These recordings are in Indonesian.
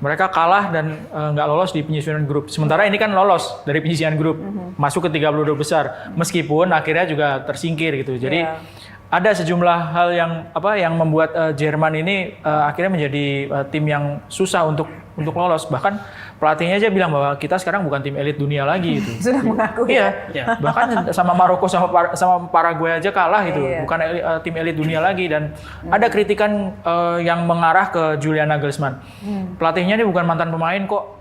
Mereka kalah dan nggak lolos di penyisihan grup. Sementara ini kan lolos dari penyisihan grup, masuk ke 32 besar. Meskipun akhirnya juga tersingkir gitu. Jadi ada sejumlah hal yang membuat Jerman ini akhirnya menjadi tim yang susah untuk lolos. Bahkan pelatihnya aja bilang bahwa kita sekarang bukan tim elit dunia lagi gitu. Sudah mengakui. Iya. Bahkan sama Maroko sama Paraguay aja kalah gitu. Bukan tim elit dunia lagi dan ada kritikan yang mengarah ke Julian Nagelsmann. Pelatihnya ini bukan mantan pemain kok.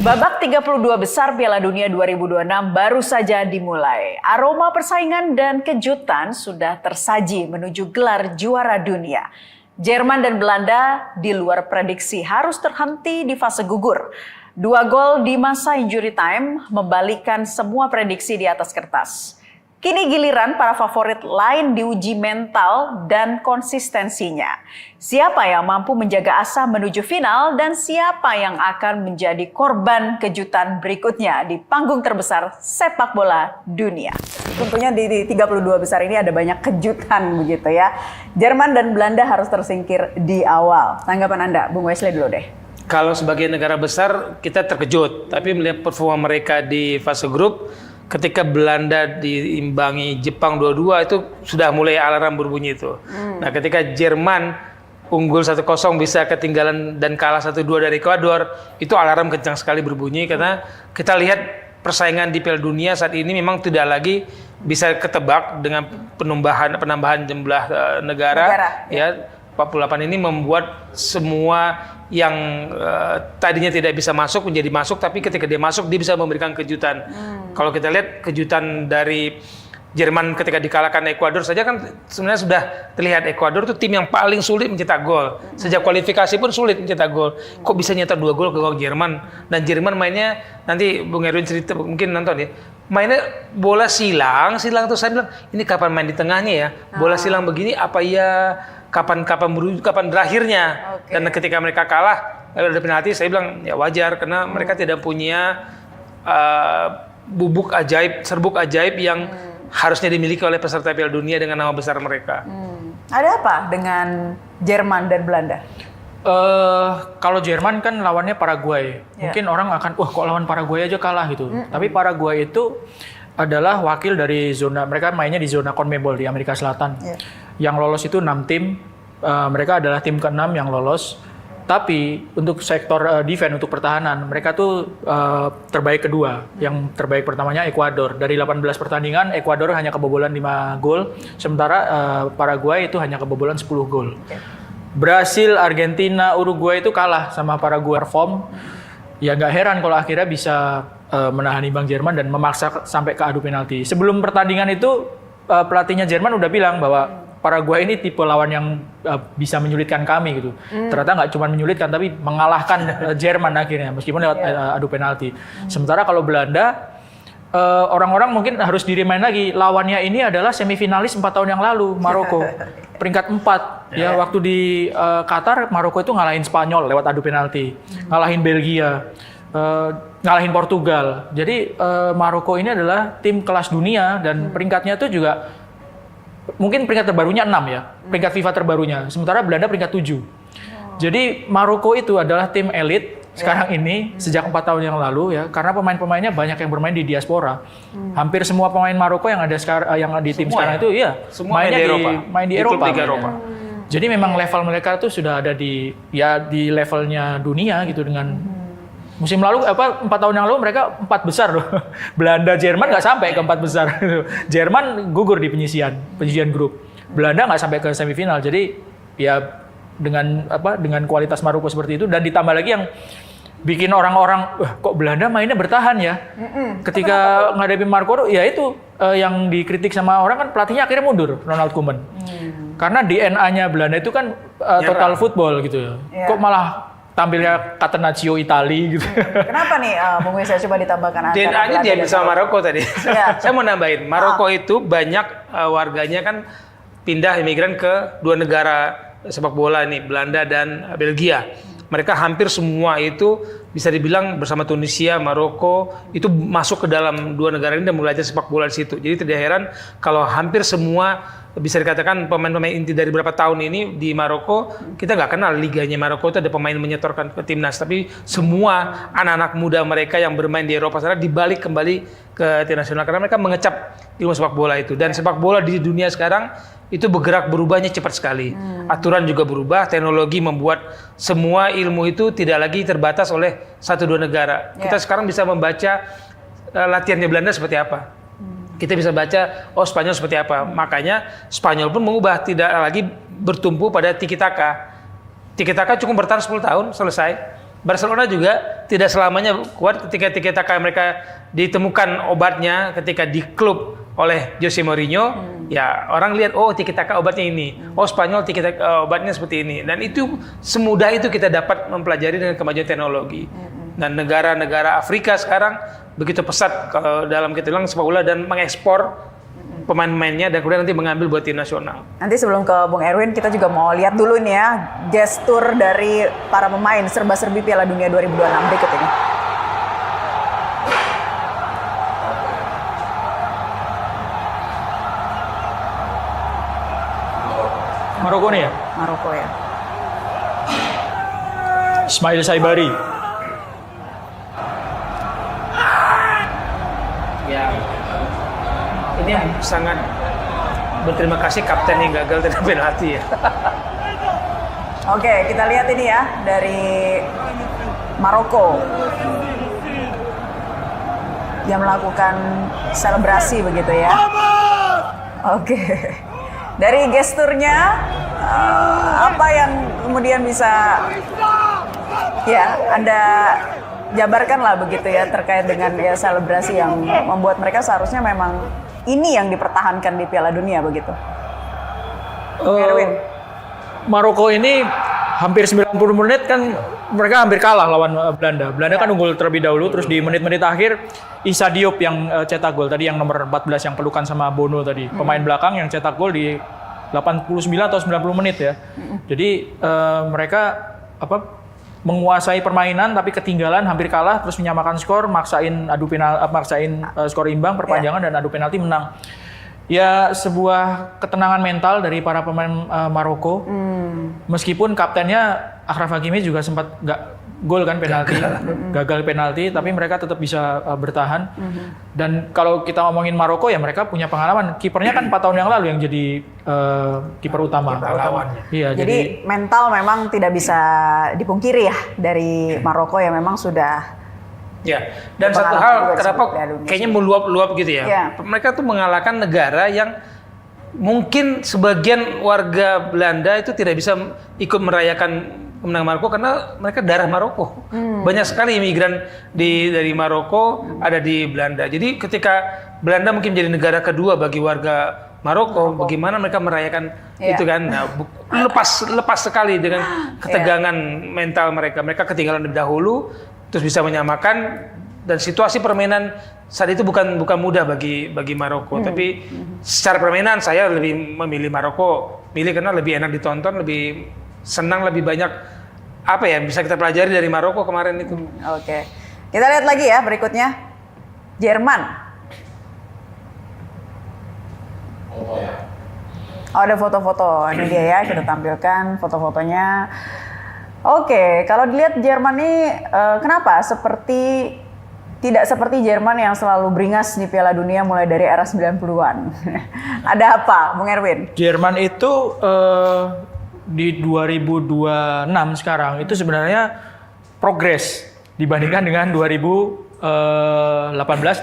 Babak 32 besar Piala Dunia 2026 baru saja dimulai. Aroma persaingan dan kejutan sudah tersaji menuju gelar juara dunia. Jerman dan Belanda di luar prediksi harus terhenti di fase gugur. 2 gol di masa injury time membalikkan semua prediksi di atas kertas. Kini giliran para favorit lain diuji mental dan konsistensinya. Siapa yang mampu menjaga asa menuju final dan siapa yang akan menjadi korban kejutan berikutnya di panggung terbesar sepak bola dunia. Tentunya di 32 besar ini ada banyak kejutan begitu ya. Jerman dan Belanda harus tersingkir di awal. Tanggapan Anda, Bung Wesley dulu deh. Kalau sebagai negara besar kita terkejut, tapi melihat performa mereka di fase grup, ketika Belanda diimbangi Jepang 2-2 itu sudah mulai alarm berbunyi itu. Nah, ketika Jerman unggul 1-0 bisa ketinggalan dan kalah 1-2 dari Ekuador, itu alarm kencang sekali berbunyi karena kita lihat persaingan di Piala Dunia saat ini memang tidak lagi bisa ketebak dengan penambahan jumlah negara. Ya, 48 ini membuat semua yang tadinya tidak bisa masuk menjadi masuk, tapi ketika dia masuk dia bisa memberikan kejutan. Kalau kita lihat kejutan dari Jerman ketika dikalahkan Ekuador saja kan sebenarnya sudah terlihat Ekuador itu tim yang paling sulit mencetak gol. Sejak kualifikasi pun sulit mencetak gol. Kok bisa nyetak 2 gol ke gol Jerman? Dan Jerman mainnya, nanti Bung Erwin cerita mungkin nonton ya, mainnya bola silang tuh saya bilang ini kapan main di tengahnya ya? Bola silang begini apa ya? Kapan berakhirnya? Dan ketika mereka kalah lalu ada penalti, saya bilang ya wajar karena mereka tidak punya serbuk ajaib yang harusnya dimiliki oleh peserta Piala Dunia dengan nama besar mereka. Ada apa dengan Jerman dan Belanda? Kalau Jerman kan lawannya Paraguay. Mungkin orang akan, wah kok lawan Paraguay aja kalah gitu. Tapi Paraguay itu adalah wakil dari zona, mereka mainnya di zona CONMEBOL di Amerika Selatan. Yang lolos itu 6 tim, mereka adalah tim ke-6 yang lolos. Tapi untuk sektor defense, untuk pertahanan, mereka tuh terbaik kedua. Yang terbaik pertamanya Ekuador. Dari 18 pertandingan, Ekuador hanya kebobolan 5 gol. Sementara Paraguay itu hanya kebobolan 10 gol. Brasil, Argentina, Uruguay itu kalah sama Paraguay perform. Ya nggak heran kalau akhirnya bisa menahan imbang Jerman dan memaksa sampai ke adu penalti. Sebelum pertandingan itu, pelatihnya Jerman udah bilang bahwa Paraguay ini tipe lawan yang bisa menyulitkan kami gitu. Ternyata nggak cuma menyulitkan, tapi mengalahkan Jerman akhirnya, meskipun lewat adu penalti. Sementara kalau Belanda, orang-orang mungkin harus di-remind lagi, lawannya ini adalah semifinalis 4 tahun yang lalu, Maroko. Peringkat 4. Ya, waktu di Qatar, Maroko itu ngalahin Spanyol lewat adu penalti. Ngalahin Belgia. Ngalahin Portugal. Jadi Maroko ini adalah tim kelas dunia dan peringkatnya itu juga mungkin peringkat terbarunya 6 ya, peringkat FIFA terbarunya. Sementara Belanda peringkat 7. Jadi Maroko itu adalah tim elit sekarang ini sejak 4 tahun yang lalu ya, karena pemain-pemainnya banyak yang bermain di diaspora. Hampir semua pemain Maroko yang ada sekarang, yang di tim sekarang itu mainnya main di Eropa. Jadi memang level mereka tuh sudah ada di levelnya dunia gitu. Dengan musim lalu 4 tahun yang lalu mereka 4 besar loh. Belanda, Jerman nggak sampai ke 4 besar. Jerman gugur di penyisian grup. Belanda nggak sampai ke semifinal. Jadi ya dengan kualitas Maroko seperti itu, dan ditambah lagi yang bikin orang-orang kok Belanda mainnya bertahan ya. Ketika menghadapi Maroko ya itu yang dikritik sama orang kan, pelatihnya akhirnya mundur, Ronald Koeman. Karena DNA-nya Belanda itu kan total football gitu ya. Kok malah tampilnya Catenaccio Itali gitu. Kenapa nih Bung Wesa, coba ditambahkan antara DNA-nya dia bisa Maroko tadi. Saya mau nambahin, Maroko itu banyak warganya kan pindah imigran ke 2 negara sepak bola ini, Belanda dan Belgia. Mereka hampir semua itu bisa dibilang bersama Tunisia, Maroko itu masuk ke dalam dua negara ini dan belajar sepak bola di situ. Jadi tidak heran kalau hampir semua bisa dikatakan pemain-pemain inti dari beberapa tahun ini di Maroko, kita nggak kenal liganya Maroko itu ada pemain menyetorkan ke timnas, tapi semua anak-anak muda mereka yang bermain di Eropa sana dibalik kembali ke tim nasional karena mereka mengecap ilmu sepak bola itu. Dan sepak bola di dunia sekarang itu berubahnya cepat sekali. Aturan juga berubah, teknologi membuat semua ilmu itu tidak lagi terbatas oleh 1-2 negara. Kita sekarang bisa membaca latihannya Belanda seperti apa. Kita bisa baca, oh Spanyol seperti apa. Makanya Spanyol pun mengubah, tidak lagi bertumpu pada tiki-taka. Tiki-taka cukup bertahan 10 tahun, selesai. Barcelona juga tidak selamanya kuat ketika tiki-taka mereka ditemukan obatnya ketika di klub oleh Jose Mourinho, ya orang lihat oh tiki-taka obatnya ini, oh Spanyol tiki-taka obatnya seperti ini, dan itu semudah itu kita dapat mempelajari dengan kemajuan teknologi. Dan negara-negara Afrika sekarang begitu pesat kalau dalam kita bilang sepak bola dan mengekspor pemain-pemainnya dan kemudian nanti mengambil buat tim nasional. Nanti sebelum ke Bung Erwin, kita juga mau lihat dulu nih ya gestur dari para pemain serba-serbi Piala Dunia 2026 berikut ini. Maroko nih ya? Maroko ya. Ismail Saibari. Ya, ini sangat berterima kasih kapten yang gagal dengan penalti ya. Oke, kita lihat ini ya dari Maroko yang melakukan selebrasi begitu ya. Oke, dari gesturnya apa yang kemudian bisa ya Anda jabarkan lah begitu ya terkait dengan ya selebrasi yang membuat mereka seharusnya memang ini yang dipertahankan di Piala Dunia begitu. Erwin. Maroko ini hampir 90 menit kan mereka hampir kalah lawan Belanda. Belanda kan unggul terlebih dahulu, terus di menit-menit akhir Issa Diop yang cetak gol tadi, yang nomor 14 yang pelukan sama Bono tadi. Pemain belakang yang cetak gol di 89 atau 90 menit ya. Jadi mereka menguasai permainan tapi ketinggalan, hampir kalah, terus menyamakan skor, maksain skor imbang, perpanjangan dan adu penalti menang. Ya sebuah ketenangan mental dari para pemain Maroko. Meskipun kaptennya Achraf Hakimi juga sempat nggak gol kan penalti, gagal penalti, tapi mereka tetap bisa bertahan. Dan kalau kita ngomongin Maroko ya mereka punya pengalaman. Kipernya kan 4 tahun yang lalu yang jadi kiper utama. Iya, jadi mental memang tidak bisa dipungkiri ya dari Maroko yang memang sudah. Ya, dan satu hal kenapa kayaknya meluap-luap gitu ya. Mereka tuh mengalahkan negara yang mungkin sebagian warga Belanda itu tidak bisa ikut merayakan kemenangan Maroko karena mereka darah Maroko. Banyak sekali imigran dari Maroko ada di Belanda. Jadi ketika Belanda mungkin menjadi negara kedua bagi warga Maroko, bagaimana mereka merayakan itu kan? Nah, lepas sekali dengan ketegangan mental mereka. Mereka ketinggalan lebih dahulu, terus bisa menyamakan, dan situasi permainan saat itu bukan mudah bagi Maroko. Tapi secara permainan saya lebih memilih Maroko, karena lebih enak ditonton, lebih senang, lebih banyak apa ya bisa kita pelajari dari Maroko kemarin itu. Oke. Kita lihat lagi ya berikutnya. Jerman. Oh, ada foto-foto. Ini dia ya, kita tampilkan foto-fotonya. Oke, kalau dilihat Jerman ini kenapa tidak seperti Jerman yang selalu beringas di Piala Dunia mulai dari era 90-an. Ada apa, Bung Erwin? Jerman itu di 2026 sekarang itu sebenarnya progres dibandingkan dengan 2018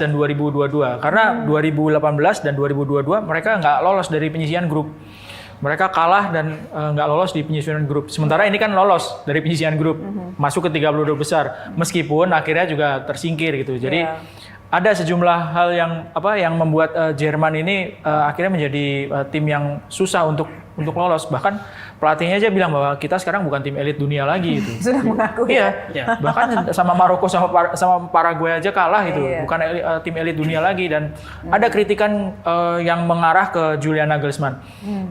dan 2022. Karena 2018 dan 2022 mereka nggak lolos dari penyisihan grup. Mereka kalah dan nggak lolos di penyisihan grup. Sementara ini kan lolos dari penyisihan grup, masuk ke 32 besar. Meskipun akhirnya juga tersingkir gitu. Jadi ada sejumlah hal yang membuat Jerman ini akhirnya menjadi tim yang susah untuk lolos. Bahkan pelatihnya aja bilang bahwa kita sekarang bukan tim elit dunia lagi gitu. Sudah mengakui. Iya. Bahkan sama Maroko sama Paraguay aja kalah gitu. Bukan tim elit dunia lagi, dan ada kritikan yang mengarah ke Julian Nagelsmann.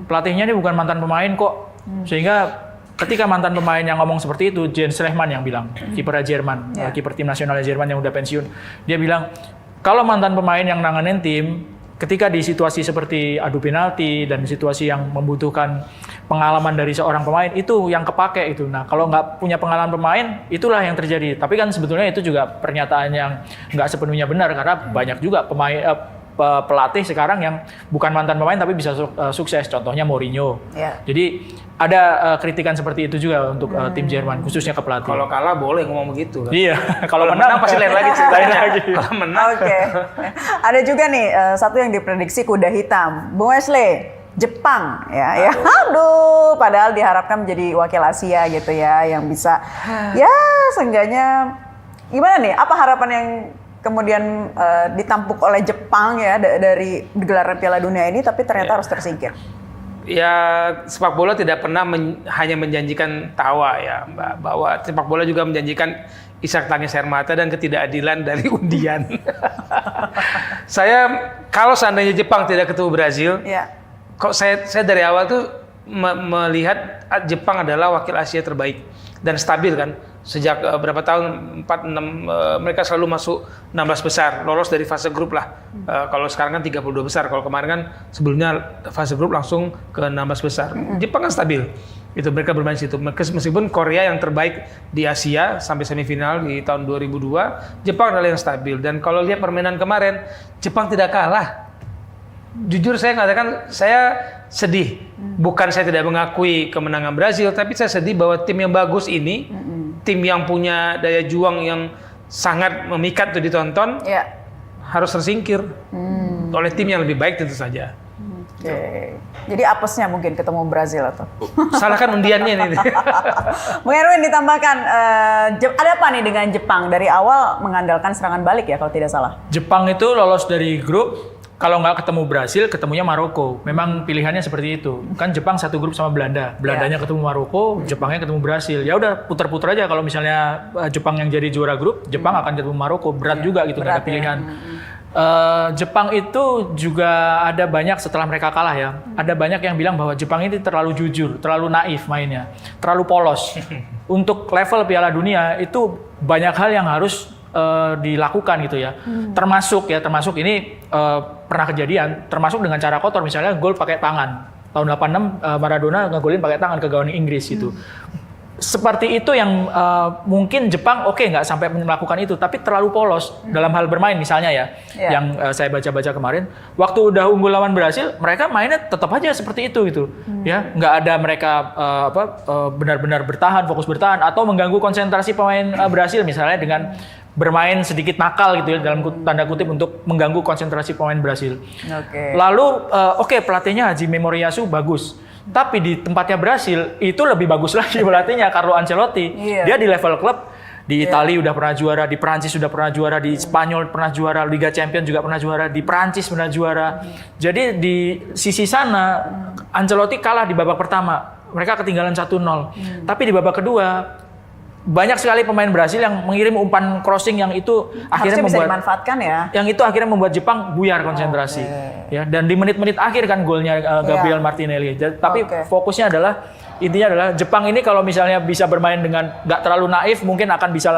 Pelatihnya ini bukan mantan pemain kok. Sehingga ketika mantan pemain yang ngomong seperti itu, Jens Lehmann yang bilang, kiper Jerman, kiper tim nasional Jerman yang udah pensiun, dia bilang kalau mantan pemain yang nanganin tim, ketika di situasi seperti adu penalti dan situasi yang membutuhkan pengalaman dari seorang pemain, itu yang kepake itu. Nah, kalau nggak punya pengalaman pemain, itulah yang terjadi. Tapi kan sebetulnya itu juga pernyataan yang nggak sepenuhnya benar, karena banyak juga pelatih sekarang yang bukan mantan pemain tapi bisa sukses. Contohnya Mourinho. Jadi ada kritikan seperti itu juga untuk tim Jerman, khususnya ke pelatih. Kalau kalah boleh ngomong begitu. Kan? Iya, kalau menang pasti lain lagi ceritanya. lagi. Kalau menang. Oke. Ada juga nih satu yang diprediksi kuda hitam, Bung Wesley, Jepang ya. Aduh, padahal diharapkan menjadi wakil Asia gitu ya, yang bisa ya seenggaknya gimana nih? Apa harapan yang kemudian ditampuk oleh Jepang ya dari gelaran Piala Dunia ini, tapi ternyata harus tersingkir. Ya, sepak bola tidak pernah hanya menjanjikan tawa ya, Mbak. Bahwa sepak bola juga menjanjikan isak tangis air mata dan ketidakadilan dari undian. Kalau seandainya Jepang tidak ketemu Brazil, kok saya dari awal tuh melihat Jepang adalah wakil Asia terbaik dan stabil kan. Sejak berapa tahun, 4-6, mereka selalu masuk 16 besar, lolos dari fase grup lah. Kalau sekarang kan 32 besar, kalau kemarin kan sebelumnya fase grup langsung ke 16 besar. Jepang kan stabil, itu mereka bermain situ. Meskipun Korea yang terbaik di Asia sampai semifinal di tahun 2002, Jepang adalah yang stabil. Dan kalau lihat permainan kemarin, Jepang tidak kalah. Jujur saya mengatakan, saya sedih. Bukan saya tidak mengakui kemenangan Brazil, tapi saya sedih bahwa tim yang bagus ini, tim yang punya daya juang yang sangat memikat untuk ditonton, harus tersingkir oleh tim yang lebih baik tentu saja. Jadi apesnya mungkin ketemu Brazil atau? Salahkan undiannya ini. Bung Erwin ditambahkan, ada apa nih dengan Jepang? Dari awal mengandalkan serangan balik ya kalau tidak salah. Jepang itu lolos dari grup. Kalau nggak ketemu Brasil, ketemunya Maroko. Memang pilihannya seperti itu. Kan Jepang satu grup sama Belanda. Belandanya ketemu Maroko, Jepangnya ketemu Brasil. Ya udah puter-puter aja. Kalau misalnya Jepang yang jadi juara grup, Jepang akan ketemu Maroko. Berat juga gitu, nggak ada pilihan. Jepang itu juga ada banyak setelah mereka kalah ya. Ada banyak yang bilang bahwa Jepang ini terlalu jujur, terlalu naif mainnya, terlalu polos. Untuk level Piala Dunia itu banyak hal yang harus dilakukan gitu ya. Termasuk ini pernah kejadian, termasuk dengan cara kotor, misalnya gol pakai tangan. Tahun 86 Maradona ngegolin pakai tangan ke gawang Inggris itu. Seperti itu yang mungkin Jepang nggak sampai melakukan itu, tapi terlalu polos dalam hal bermain misalnya ya. Yang saya baca-baca kemarin, waktu udah unggul lawan Brasil, mereka mainnya tetap aja seperti itu gitu. Ya, nggak ada mereka benar-benar bertahan, fokus bertahan atau mengganggu konsentrasi pemain Brasil misalnya dengan bermain sedikit nakal gitu ya, dalam tanda kutip, untuk mengganggu konsentrasi pemain Brasil. Lalu pelatihnya Hajime Moriyasu bagus. Tapi di tempatnya Brasil itu lebih bagus lagi pelatihnya, Carlo Ancelotti. Dia di level klub, di Italia udah pernah juara, di Prancis sudah pernah juara, di Spanyol pernah juara, Liga Champions juga pernah juara, di Prancis pernah juara. Jadi di sisi sana Ancelotti kalah di babak pertama. Mereka ketinggalan 1-0. Tapi di babak kedua banyak sekali pemain Brasil yang mengirim umpan crossing yang itu akhirnya bisa dimanfaatkan ya. Yang itu akhirnya membuat Jepang buyar konsentrasi. Ya, dan di menit-menit akhir kan golnya Gabriel Martinelli. Tapi fokusnya intinya adalah Jepang ini kalau misalnya bisa bermain dengan nggak terlalu naif, mungkin akan bisa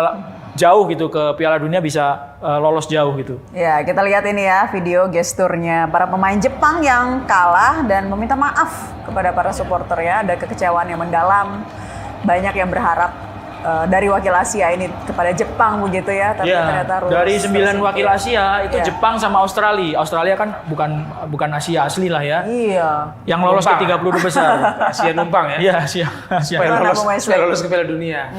jauh gitu ke Piala Dunia, bisa lolos jauh gitu. Ya, kita lihat ini ya video gesturnya para pemain Jepang yang kalah dan meminta maaf kepada para supporter ya. Ada kekecewaan yang mendalam. Banyak yang berharap dari wakil Asia ini kepada Jepang begitu ya, tapi ternyata dari 9 wakil Asia itu Jepang sama Australia. Australia kan bukan Asia asli lah ya. Yang lolos ke 32 besar. Asia numpang ya. Iya, Asia. Supaya lolos ke Piala Dunia.